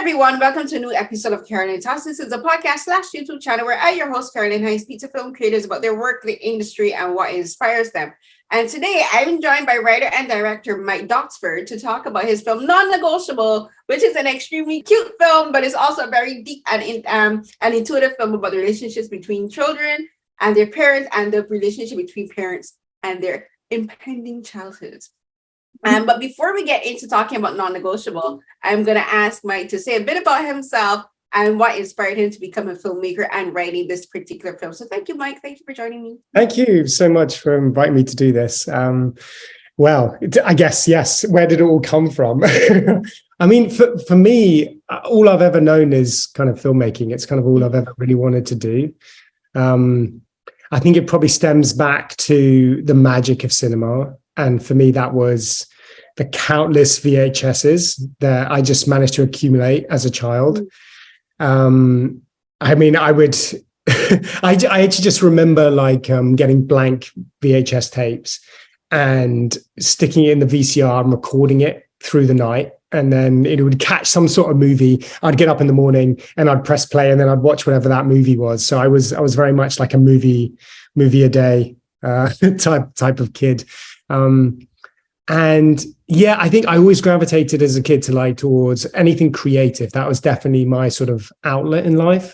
everyone, welcome to a new episode of Carolyn Talk. This is a podcast / YouTube channel where I, your host, Carolyn, I speak to film creators about their work, the industry, and what inspires them. And today I'm joined by writer and director Mike Doxford to talk about his film Non-Negotiable, which is an extremely cute film, but it's also a very deep and intuitive film about the relationships between children and their parents and the relationship between parents and their impending childhoods. But before we get into talking about Non-Negotiable, I'm going to ask Mike to say a bit about himself and what inspired him to become a filmmaker and writing this particular film. So thank you, Mike. Thank you for joining me. Thank you so much for inviting me to do this. Well, I guess, yes. Where did it all come from? I mean, for me, all I've ever known is kind of filmmaking. It's kind of all I've ever really wanted to do. I think it probably stems back to the magic of cinema. And for me, that was the countless VHSs that I just managed to accumulate as a child. I mean, I would, I actually just remember getting blank VHS tapes and sticking it in the VCR and recording it through the night. And then it would catch some sort of movie. I'd get up in the morning and I'd press play and then I'd watch whatever that movie was. So I was very much like a movie a day type of kid. And yeah, I think I always gravitated as a kid towards anything creative. That was definitely my sort of outlet in life,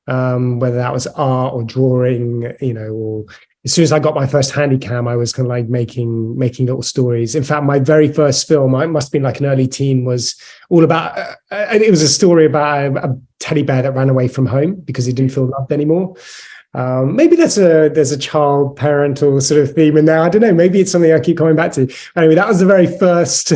whether that was art or drawing, or as soon as I got my first handy cam, I was kind of like making little stories. In fact, my very first film, I must have been like an early teen, was all about, it was a story about a teddy bear that ran away from home because he didn't feel loved anymore. Maybe there's a child parental sort of theme in there. I don't know. Maybe it's something I keep coming back to. Anyway, that was the very first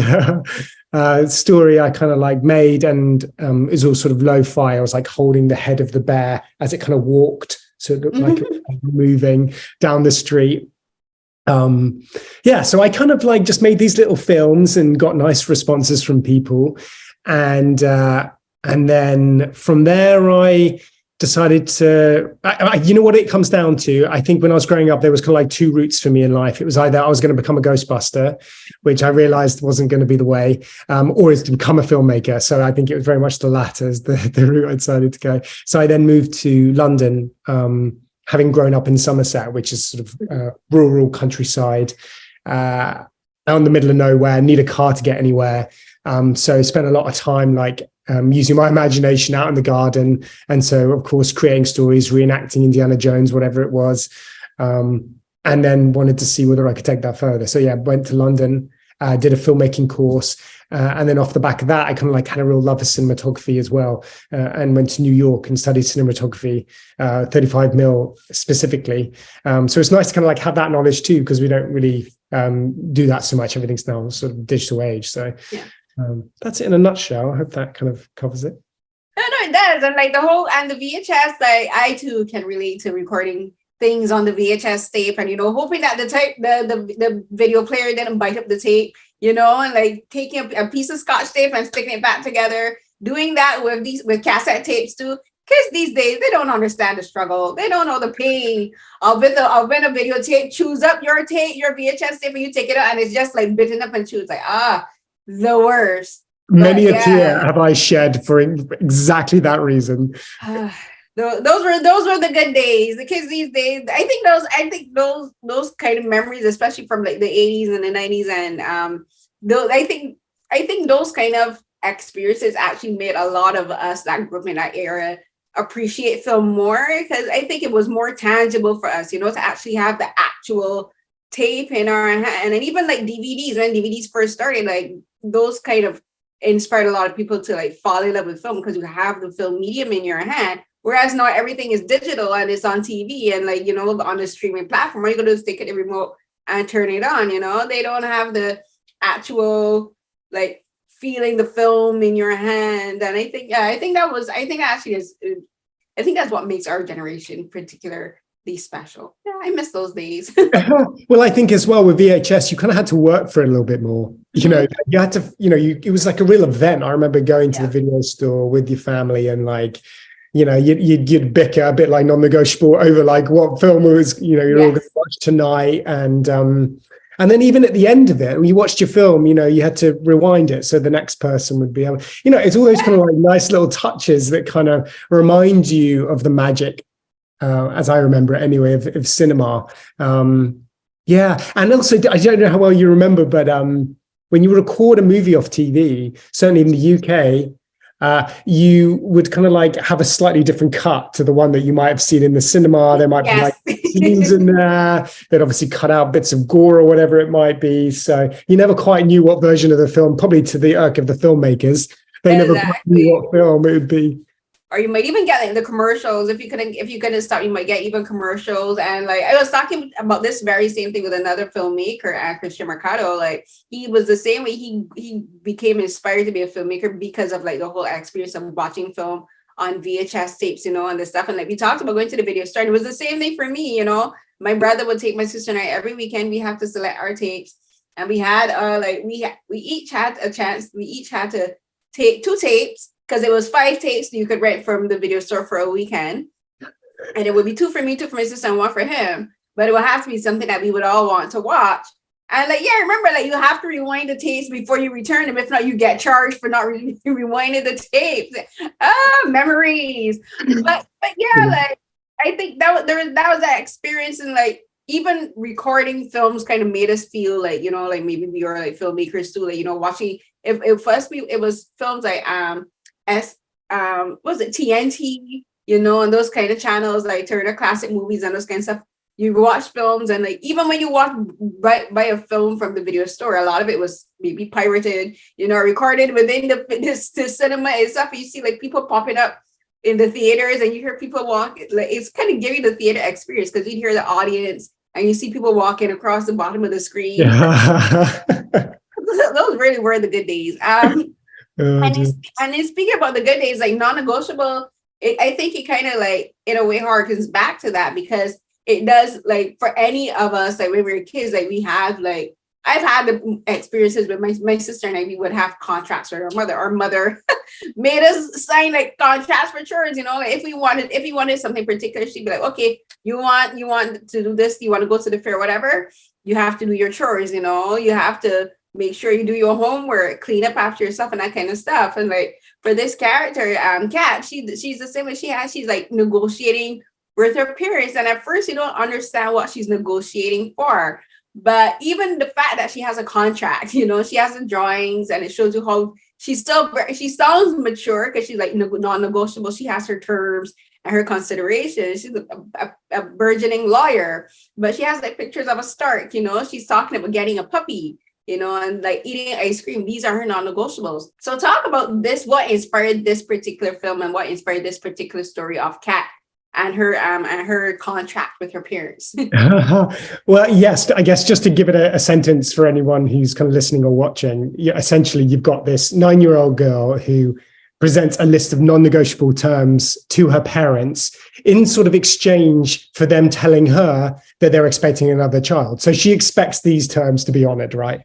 story I kind of like made, and it was all sort of lo-fi. I was like holding the head of the bear as it kind of walked, so it looked like it was moving down the street. Yeah, so I kind of like just made these little films and got nice responses from people, and then from there I decided to, you know what it comes down to? I think when I was growing up, there was kind of like two routes for me in life. It was either I was going to become a Ghostbuster, which I realized wasn't going to be the way, or is to become a filmmaker. So I think it was very much the latter as the route I decided to go. So I then moved to London, having grown up in Somerset, which is sort of rural countryside, out in the middle of nowhere, need a car to get anywhere. So I spent a lot of time using my imagination out in the garden. And so, of course, creating stories, reenacting Indiana Jones, whatever it was. And then wanted to see whether I could take that further. So yeah, went to London, did a filmmaking course. And then off the back of that, I kind of like had a real love for cinematography as well. And went to New York and studied cinematography, 35 mil specifically. So it's nice to kind of like have that knowledge too, because we don't really do that so much. Everything's now sort of digital age. So yeah. That's it in a nutshell. I hope that kind of covers it. No, it does. And like the VHS, like I too can relate to recording things on the VHS tape, and hoping that the video player didn't bite up the tape, and like taking a piece of Scotch tape and sticking it back together. Doing that with cassette tapes too. Kids these days, they don't understand the struggle. They don't know the pain of when a videotape chews up your VHS tape, and you take it out and it's just like bitten up and chewed. It's like the worst. Many a tear have I shed for exactly that reason. Those were the good days. The kids these days, I think those kind of memories, especially from like the 80s and the 90s, and I think those kind of experiences actually made a lot of us that grew up in that era appreciate film more, because I think it was more tangible for us, to actually have the actual tape in our hand. And even like DVDs, when DVDs first started, like those kind of inspired a lot of people to like fall in love with film, because you have the film medium in your hand. Whereas now everything is digital and it's on TV and like, on the streaming platform, all you gotta do is take it the remote and turn it on. They don't have the actual like feeling the film in your hand. And I think that's what makes our generation particularly special. Yeah, I miss those days. Well, I think as well with VHS, you kind of had to work for it a little bit more. You had to, it was like a real event. I remember going to the video store with your family and like, you'd bicker a bit like Non-Negotiable over like what film was, you're all going to watch tonight. And And then even at the end of it, when you watched your film, you had to rewind it so the next person would be able, it's all those kind of like nice little touches that kind of remind you of the magic, as I remember it anyway, of cinema. Yeah. And also, I don't know how well you remember, but when you record a movie off TV, certainly in the UK, you would kind of like have a slightly different cut to the one that you might have seen in the cinema. There might be like scenes in there. They'd obviously cut out bits of gore or whatever it might be. So you never quite knew what version of the film, probably to the irk of the filmmakers. They never quite knew what film it would be. Or you might even get like the commercials. If you couldn't stop, you might get even commercials. And like I was talking about this very same thing with another filmmaker, Christian Mercado. Like he was the same way. He became inspired to be a filmmaker because of like the whole experience of watching film on VHS tapes, and the stuff. And like we talked about going to the video store. And it was the same thing for me. My brother would take my sister and I every weekend. We have to select our tapes, and we had we each had a chance. We each had to take 2 tapes. Because it was 5 tapes you could rent from the video store for a weekend. And it would be 2 for me, 2 for my sister, and 1 for him. But it would have to be something that we would all want to watch. And remember, you have to rewind the tapes before you return them. If not, you get charged for not rewinding the tapes. Memories. But yeah, I think that was that experience. And even recording films kind of made us feel maybe we were filmmakers too. Watching, if first it was films like was it TNT, and those kind of channels like Turner Classic Movies and those kind of stuff. You watch films, and even when you walk by a film from the video store, a lot of it was maybe pirated, recorded within the cinema and stuff. You see people popping up in the theaters, and you hear people walk. It's kind of giving the theater experience because you hear the audience and you see people walking across the bottom of the screen. Yeah. Those really were the good days. And speaking about the good days, non-negotiable, I think it kind of in a way harkens back to that, because it does for any of us, when we were kids, we have I've had the experiences with my sister and I. We would have contracts with our mother. Our mother made us sign contracts for chores. If we wanted something particular, she'd be like, okay, you want to do this, you want to go to the fair, whatever, you have to do your chores. You have to make sure you do your homework, clean up after yourself, and that kind of stuff. And for this character, Kat, she's the same as she's negotiating with her parents. And at first you don't understand what she's negotiating for. But even the fact that she has a contract, she has the drawings, and it shows you how she sounds mature because she's non-negotiable. She has her terms and her considerations. She's a burgeoning lawyer, but she has pictures of a Stark, she's talking about getting a puppy, and eating ice cream. These are her non-negotiables. So talk about this, what inspired this particular film and what inspired this particular story of Kat and her contract with her parents. Well, yes, I guess just to give it a sentence for anyone who's kind of listening or watching, essentially you've got this 9-year-old girl who presents a list of non-negotiable terms to her parents in sort of exchange for them telling her that they're expecting another child. So she expects these terms to be honored, right?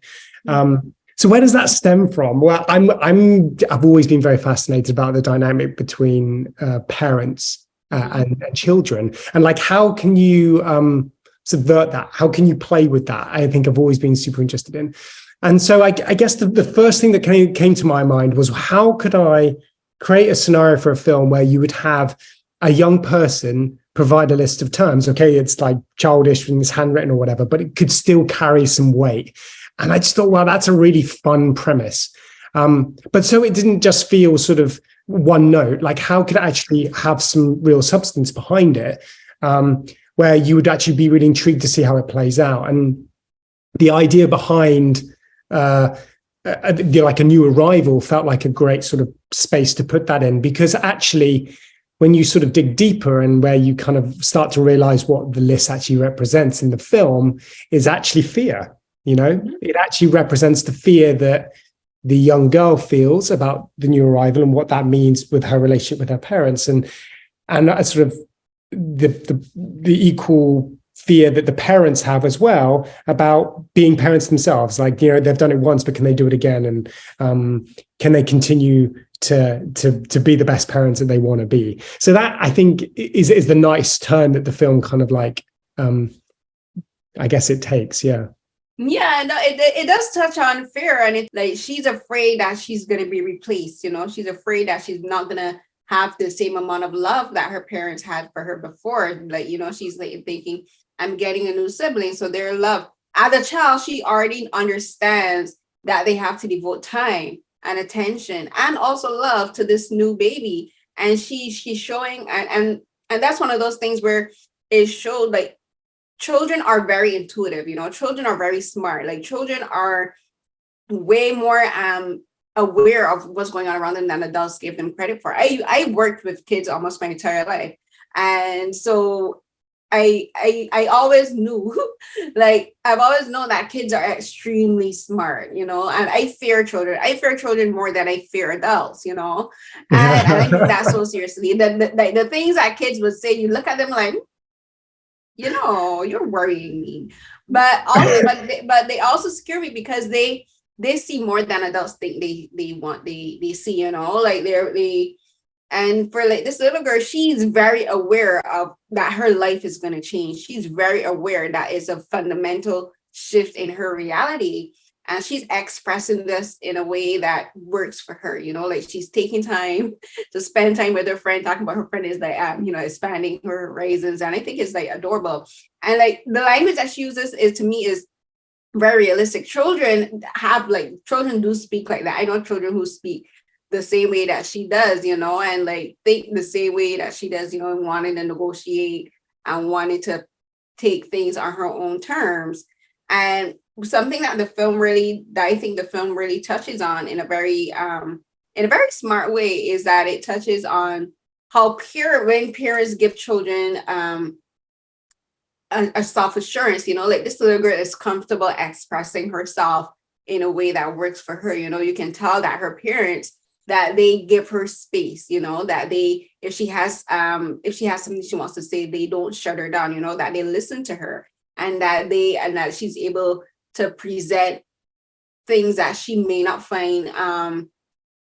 So where does that stem from? Well, I've always been very fascinated about the dynamic between parents and children, and how can you subvert that? How can you play with that? I think I've always been super interested in. And so I guess the first thing that came to my mind was, how could I create a scenario for a film where you would have a young person provide a list of terms? Okay, it's childish and it's handwritten or whatever, but it could still carry some weight. And I just thought, well, that's a really fun premise. But so it didn't just feel sort of one note. How could it actually have some real substance behind it, where you would actually be really intrigued to see how it plays out? And the idea behind a new arrival felt like a great sort of space to put that in, because actually when you sort of dig deeper and where you kind of start to realize what the list actually represents in the film is actually fear. It actually represents the fear that the young girl feels about the new arrival and what that means with her relationship with her parents, and sort of the equal fear that the parents have as well about being parents themselves. They've done it once, but can they do it again? And can they continue to be the best parents that they want to be? So that, I think, is the nice turn that the film kind of I guess it takes. Yeah. Yeah, no, it does touch on fear, and it's like she's afraid that she's gonna be replaced. She's afraid that she's not gonna have the same amount of love that her parents had for her before. Like, she's like thinking, I'm getting a new sibling, so their love. As a child, she already understands that they have to devote time and attention and also love to this new baby. And she's showing, and that's one of those things where it showed like children are very intuitive, children are very smart. Like children are way more aware of what's going on around them than adults give them credit for. I worked with kids almost my entire life. And so I always knew, like I've always known that kids are extremely smart, and I fear children. I fear children more than I fear adults, and I think that so seriously. The things that kids would say, you look at them like, you're worrying me. But also, but they also scare me because they see more than adults think they see, like they and for like this little girl, she's very aware of that her life is going to change. She's very aware that it's a fundamental shift in her reality. And she's expressing this in a way that works for her, like she's taking time to spend time with her friend, talking about her friend is like, expanding her horizons. And I think it's like adorable. And like the language that she uses is very realistic. Children do speak like that. I know children who speak the same way that she does, and like think the same way that she does, wanting to negotiate and wanting to take things on her own terms. And something that I think the film really touches on in a very smart way is that it touches on how when parents give children a self-assurance, like this little girl is comfortable expressing herself in a way that works for her. You can tell that her parents, that they give her space, that if she has something she wants to say, they don't shut her down, that they listen to her, and that she's able to present things that she may not find,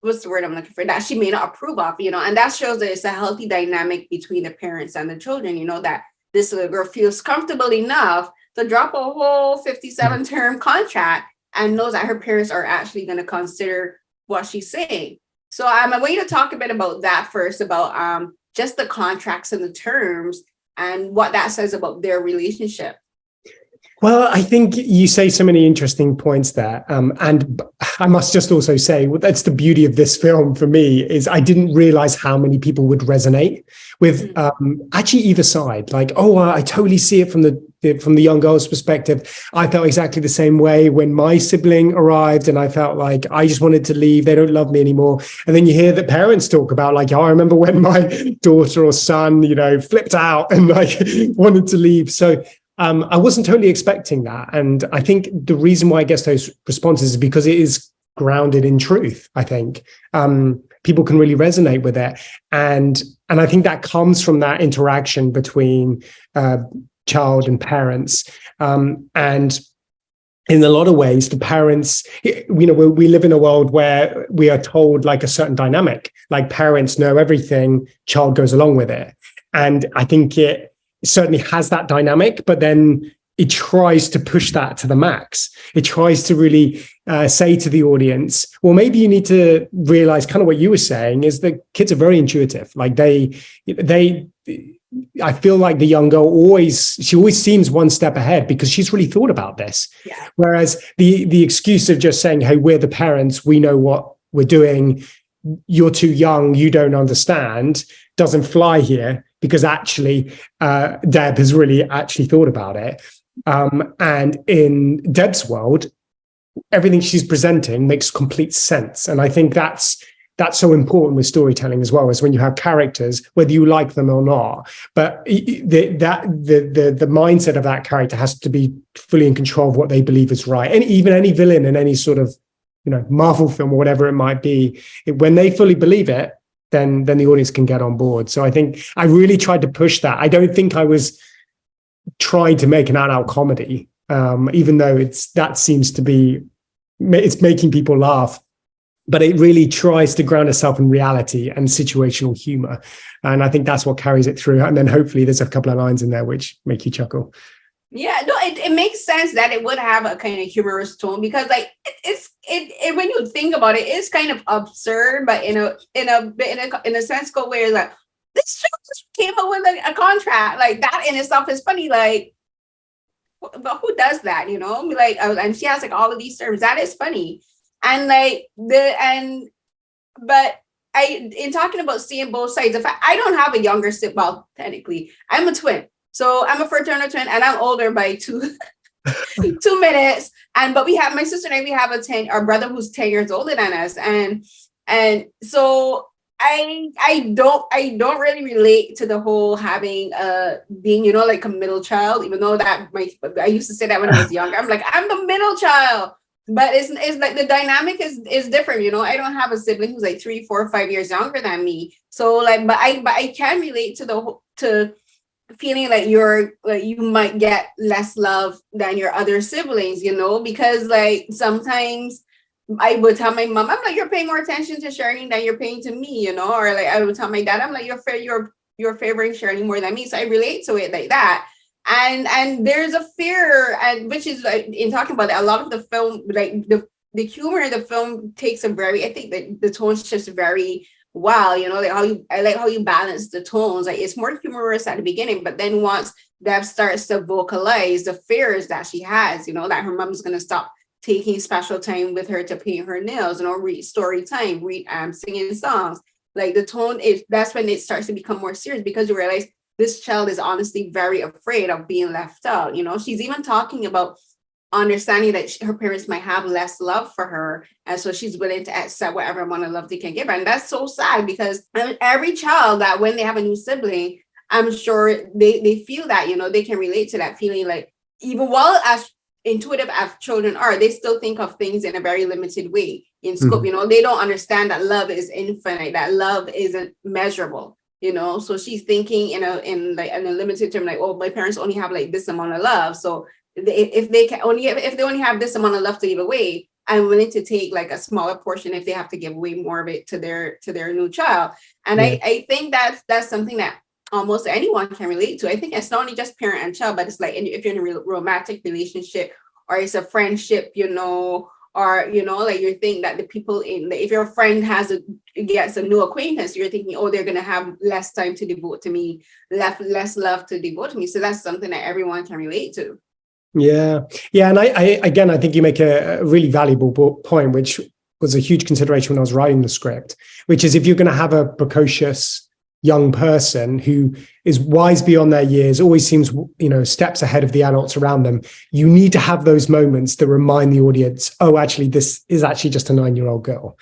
what's the word I'm looking for, that she may not approve of, and that shows that it's a healthy dynamic between the parents and the children, that this little girl feels comfortable enough to drop a whole 57-term contract and knows that her parents are actually going to consider what she's saying. So I want you to talk a bit about that first, about just the contracts and the terms and what that says about their relationship. Well, I think you say so many interesting points there. And I must just also say, that's the beauty of this film for me, is I didn't realize how many people would resonate with actually either side. Like, I totally see it from the young girl's perspective. I felt exactly the same way when my sibling arrived, and I felt like I just wanted to leave. They don't love me anymore. And then you hear the parents talk about like, I remember when my daughter or son, flipped out and like wanted to leave. So I wasn't totally expecting that. And I think the reason why I guess those responses is because it is grounded in truth. I think people can really resonate with it. And I think that comes from that interaction between child and parents. And in a lot of ways, the parents, we live in a world where we are told like a certain dynamic, like parents know everything, child goes along with it. And I think it certainly has that dynamic, but then it tries to push that to the max. It tries to really say to the audience, well, maybe you need to realize kind of what you were saying is that kids are very intuitive. Like I feel like the young girl always seems one step ahead because she's really thought about this. Yeah. Whereas the excuse of just saying, hey, we're the parents, we know what we're doing, you're too young, you don't understand, doesn't fly here, because actually Deb has really actually thought about it. And in Deb's world, everything she's presenting makes complete sense. And I think that's so important with storytelling as well, is when you have characters, whether you like them or not, but the mindset of that character has to be fully in control of what they believe is right. And even any villain in any sort of Marvel film or whatever it might be, when they fully believe it, then the audience can get on board. So I think I really tried to push that. I don't think I was trying to make an out comedy, even though that seems to be, it's making people laugh, but it really tries to ground itself in reality and situational humor. And I think that's what carries it through. And then hopefully there's a couple of lines in there which make you chuckle. Yeah, no, it makes sense that it would have a kind of humorous tone because like it when you think about it, it's kind of absurd, but in a sense go where like this show just came up with a contract. Like that in itself is funny. Like, but who does that, you know? Like and she has like all of these terms. That is funny. And like the and but I in talking about seeing both sides, the fact I don't have a younger sibling, well, technically, I'm a twin. So I'm a fraternal twin and I'm older by 2 minutes. And but we have my sister and I, we have our brother who's 10 years older than us. And so I don't really relate to the whole having being, you know, like a middle child, even though that I used to say that when I was younger. I'm like, I'm the middle child. But it's like the dynamic is different, you know. I don't have a sibling who's like 3, 4, 5 years younger than me. So like, but I can relate to to feeling like you might get less love than your other siblings, you know, because like sometimes I would tell my mom, I'm like, you're paying more attention to Shirley than you're paying to me, you know, or like I would tell my dad, I'm like, you're favoring Shirley more than me. So I relate to it like that. And there's a fear, and which is like in talking about that, a lot of the film, like the humor in the film takes a very, I think that the tone's just very wow, you know, like I like how you balance the tones. Like it's more humorous at the beginning, but then once Deb starts to vocalize the fears that she has, you know, that her mom's gonna stop taking special time with her to paint her nails, you know, read story time, read singing songs. Like the tone is that's when it starts to become more serious because you realize this child is honestly very afraid of being left out. You know, she's even talking about understanding that her parents might have less love for her, and so she's willing to accept whatever amount of love they can give her. And that's so sad because every child that when they have a new sibling, I'm sure they feel that, you know, they can relate to that feeling. Like even while as intuitive as children are, they still think of things in a very limited way in scope. You know, they don't understand that love is infinite, that love isn't measurable, you know. So she's thinking in a limited term, like, oh, my parents only have like this amount of love, so if they only have this amount of love to give away, I'm willing to take like a smaller portion if they have to give away more of it to their new child. And Yeah. I think that's something that almost anyone can relate to. I think it's not only just parent and child, but it's like if you're in a romantic relationship or it's a friendship, you know, or you know, like you think that the people if your friend gets a new acquaintance, you're thinking, oh, they're gonna have less time to devote to me, less love to devote to me. So that's something that everyone can relate to. Yeah. Yeah. And I think you make a really valuable point, which was a huge consideration when I was writing the script, which is if you're going to have a precocious young person who is wise beyond their years, always seems, you know, steps ahead of the adults around them, you need to have those moments that remind the audience, oh, actually, this is actually just a 9-year-old girl.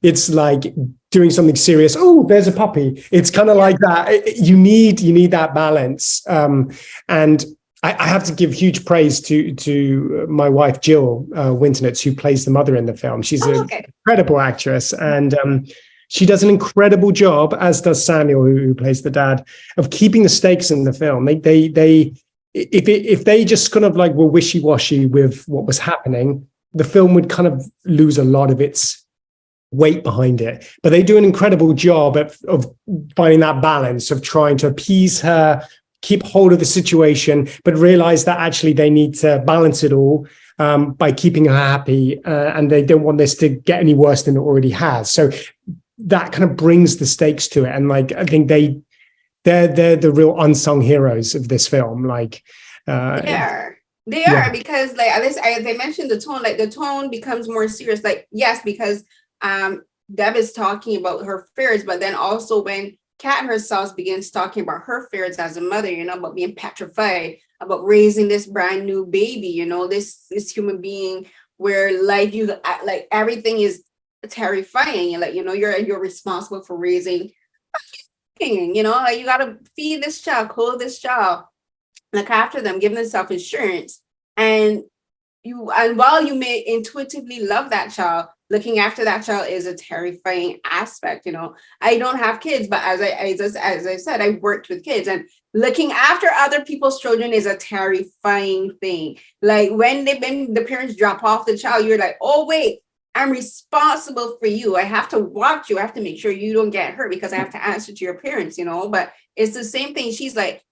It's like doing something serious. Oh, there's a puppy. It's kind of like that. You need that balance. And I have to give huge praise to my wife, Jill Winternitz, who plays the mother in the film. She's an incredible actress, and she does an incredible job, as does Samuel, who plays the dad, of keeping the stakes in the film. If they just kind of like were wishy-washy with what was happening, the film would kind of lose a lot of its weight behind it. But they do an incredible job of finding that balance of trying to appease her, keep hold of the situation, but realize that actually they need to balance it all by keeping her happy, and they don't want this to get any worse than it already has. So that kind of brings the stakes to it, and like I think they're the real unsung heroes of this film. Like they are because like as I mentioned, the tone, like the tone becomes more serious. Like yes, because Deb is talking about her fears, but then also when Kat herself begins talking about her fears as a mother, you know, about being petrified, about raising this brand new baby, you know, this human being where like like everything is terrifying, and like, you know, you're responsible for raising, you know, like you gotta feed this child, clothe this child, look after them, give them self-insurance. And while you may intuitively love that child, looking after that child is a terrifying aspect. You know, I don't have kids, but as I said, I worked with kids, and looking after other people's children is a terrifying thing. Like when the parents drop off the child, you're like, oh wait, I'm responsible for you. I have to watch you. I have to make sure you don't get hurt because I have to answer to your parents. You know, but it's the same thing. She's like,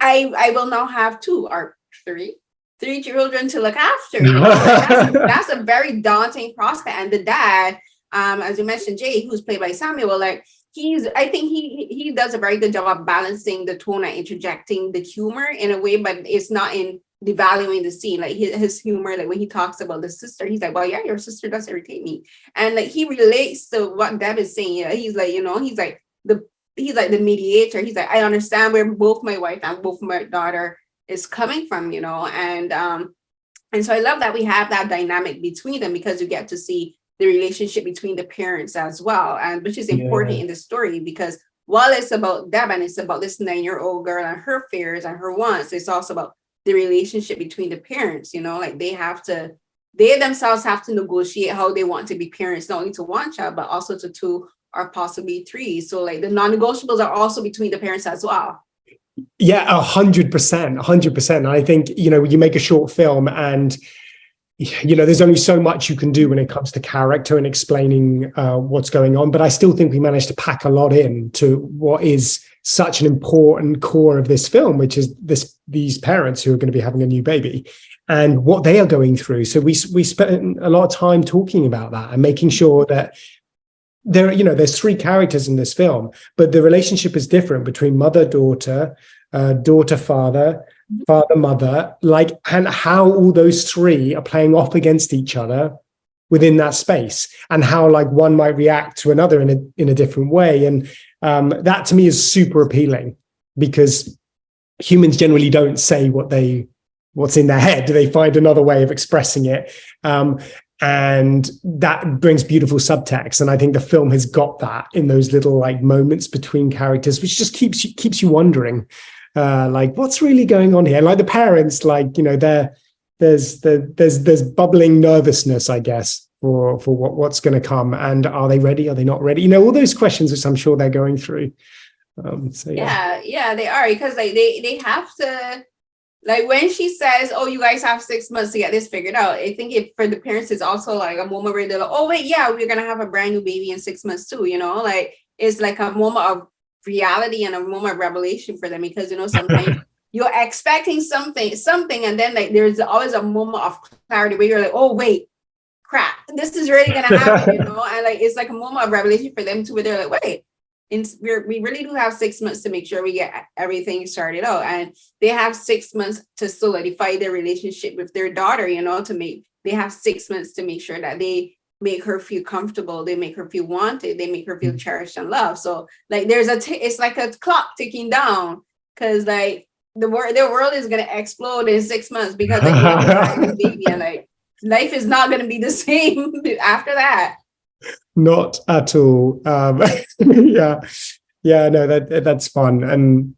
I will now have two, or three children to look after, you know, like that's a very daunting prospect. And the dad, as you mentioned, Jay, who's played by Samuel, like I think he does a very good job of balancing the tone and interjecting the humor in a way, but it's not in devaluing the scene. Like his humor, like when he talks about the sister, he's like, well, yeah, your sister does irritate me. And like he relates to what Deb is saying. You know, he's like, you know, he's like the mediator. He's like, I understand where both my wife and both my daughter is coming from, you know. And so I love that we have that dynamic between them, because you get to see the relationship between the parents as well, and which is important in the story, because while it's about Deb and it's about this 9-year-old girl and her fears and her wants, it's also about the relationship between the parents, you know, like they themselves have to negotiate how they want to be parents, not only to one child, but also to 2 or possibly 3. So like the non-negotiables are also between the parents as well. Yeah, 100%. I think, you know, you make a short film and, you know, there's only so much you can do when it comes to character and explaining what's going on. But I still think we managed to pack a lot in to what is such an important core of this film, which is these parents who are going to be having a new baby and what they are going through. So we spent a lot of time talking about that and making sure that there's 3 characters in this film, but the relationship is different between mother-daughter, daughter-father, father-mother, like, and how all those 3 are playing off against each other within that space, and how like one might react to another in a different way. And that to me is super appealing, because humans generally don't say what's in their head. They find another way of expressing it. And that brings beautiful subtext. And I think the film has got that in those little like moments between characters, which just keeps you wondering, like, what's really going on here? Like the parents, like, you know, there's bubbling nervousness, I guess, for what's going to come. And are they ready? Are they not ready? You know, all those questions which I'm sure they're going through. Yeah, they are, because like they have to. Like when she says, oh, you guys have 6 months to get this figured out, I think for the parents, it's also like a moment where they're like, oh, wait, yeah, we're going to have a brand new baby in 6 months too, you know, like it's like a moment of reality and a moment of revelation for them, because, you know, sometimes you're expecting something, and then like there's always a moment of clarity where you're like, oh, wait, crap, this is really going to happen, you know, and like it's like a moment of revelation for them too, where they're like, wait. We really do have 6 months to make sure we get everything started out, and they have 6 months to solidify their relationship with their daughter, you know, they have 6 months to make sure that they make her feel comfortable, they make her feel wanted, they make her feel cherished and loved. So like it's like a clock ticking down, because like the world is going to explode in 6 months, because like, you have a baby, and like life is not going to be the same after that. Not at all. No, that's fun. And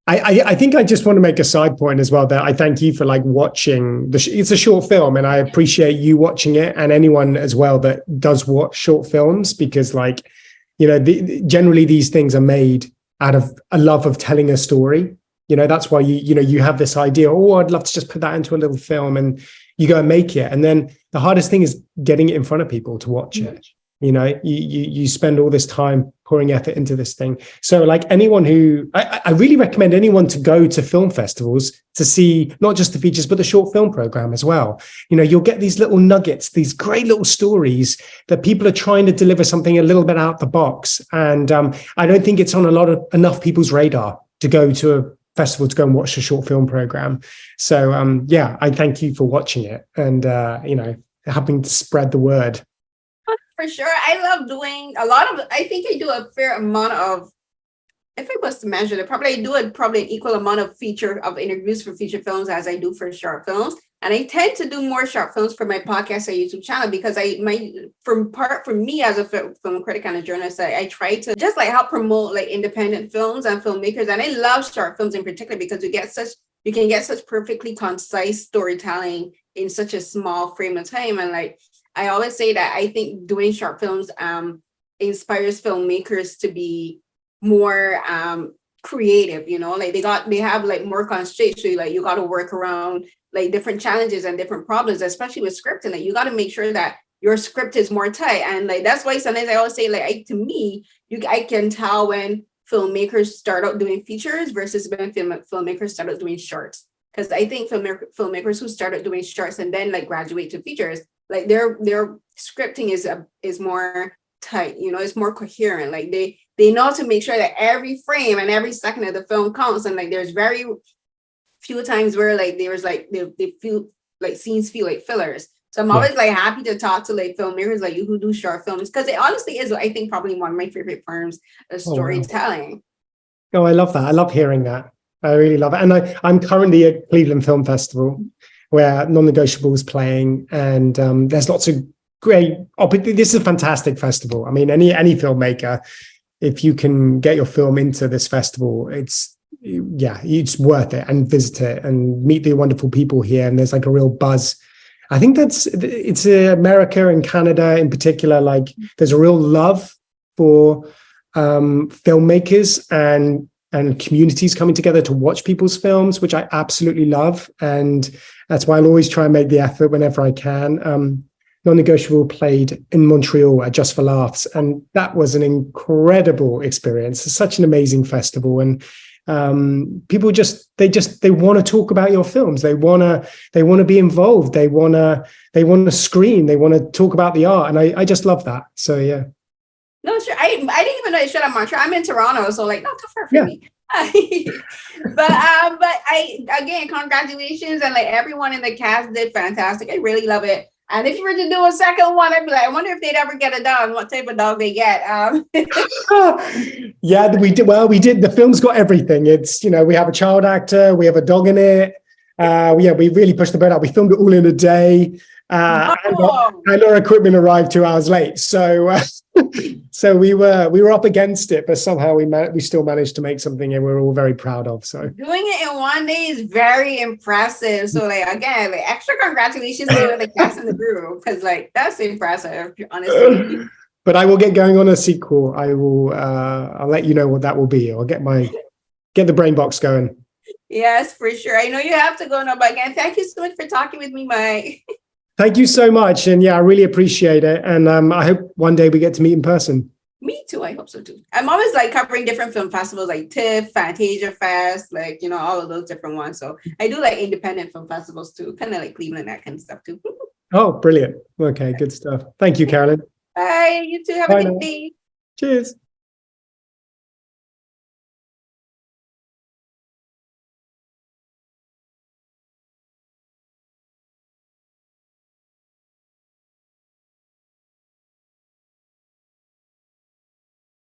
I think I just want to make a side point as well, that I thank you for like watching it's a short film, and I appreciate you watching it, and anyone as well that does watch short films, because like, you know, generally these things are made out of a love of telling a story. You know, that's why you have this idea, oh, I'd love to just put that into a little film, and you go and make it. And then the hardest thing is getting it in front of people to watch it. You know, you spend all this time pouring effort into this thing. So like anyone who, I really recommend anyone to go to film festivals to see not just the features, but the short film program as well. You know, you'll get these little nuggets, these great little stories that people are trying to deliver something a little bit out the box. And I don't think it's on enough people's radar to go to a festival to go and watch the short film program. So I thank you for watching it and, helping to spread the word. For sure. I love doing I think I do a fair amount of, if I was to measure it, I do an equal amount of interviews for feature films as I do for short films. And I tend to do more short films for my podcast and YouTube channel, because for me as a film critic and a journalist, I try to just like help promote like independent films and filmmakers. And I love short films in particular, because you can get such perfectly concise storytelling in such a small frame of time. And like, I always say that I think doing short films inspires filmmakers to be more creative, you know, like they have like more constraints. So like you got to work around like different challenges and different problems, especially with scripting. Like you got to make sure that your script is more tight. And like that's why sometimes I always say, like, I can tell when filmmakers start out doing features versus when filmmakers start out doing shorts. because I think filmmakers who started doing shorts and then like graduate to features, like their scripting is more tight, you know, it's more coherent. Like they know to make sure that every frame and every second of the film counts. And like there's very few times where like there was like they feel like scenes feel like fillers. So I'm always like happy to talk to like filmmakers like you who do short films, because it honestly is, I think, probably one of my favorite forms of storytelling. Oh, I love that. I love hearing that. I really love it. And I'm currently at Cleveland Film Festival where Non-Negotiable is playing, and there's lots of great. This is a fantastic festival. I mean, any filmmaker, if you can get your film into this festival, it's worth it, and visit it and meet the wonderful people here. And there's like a real buzz. I think it's America and Canada in particular. Like there's a real love for filmmakers and communities coming together to watch people's films, which I absolutely love. And that's why I'll always try and make the effort whenever I can. Non-Negotiable played in Montreal at Just for Laughs, and that was an incredible experience. It's such an amazing festival, and people they want to talk about your films. They want to be involved. They want to screen. They want to talk about the art, and I just love that. So yeah. No, sure. I didn't even know it shut up Montreal. I'm in Toronto, so like not too far from me. but again, congratulations, and like everyone in the cast did fantastic. I really love it. And if you were to do a second one, I'd be like, I wonder if they'd ever get a dog. What type of dog they get? Yeah, we did. Well, we did. The film's got everything. It's, you know, we have a child actor, we have a dog in it. We really pushed the boat out. We filmed it all in a day. And our equipment arrived 2 hours late. So we were up against it, but somehow we still managed to make something, and we're all very proud of. So doing it in one day is very impressive. So like again, like extra congratulations to the cast and the crew, because like that's impressive, honestly. But I will get going on a sequel. I'll let you know what that will be. I'll get the brain box going. Yes, for sure. I know you have to go now, but again, thank you so much for talking with me, Mike. Thank you so much. And yeah, I really appreciate it. And I hope one day we get to meet in person. Me too. I hope so too. I'm always like covering different film festivals like TIFF, Fantasia Fest, like, you know, all of those different ones. So I do like independent film festivals too, kind of like Cleveland, that kind of stuff too. Oh, brilliant. Okay, good stuff. Thank you, Carolyn. Bye. You too. Have a good day. Cheers.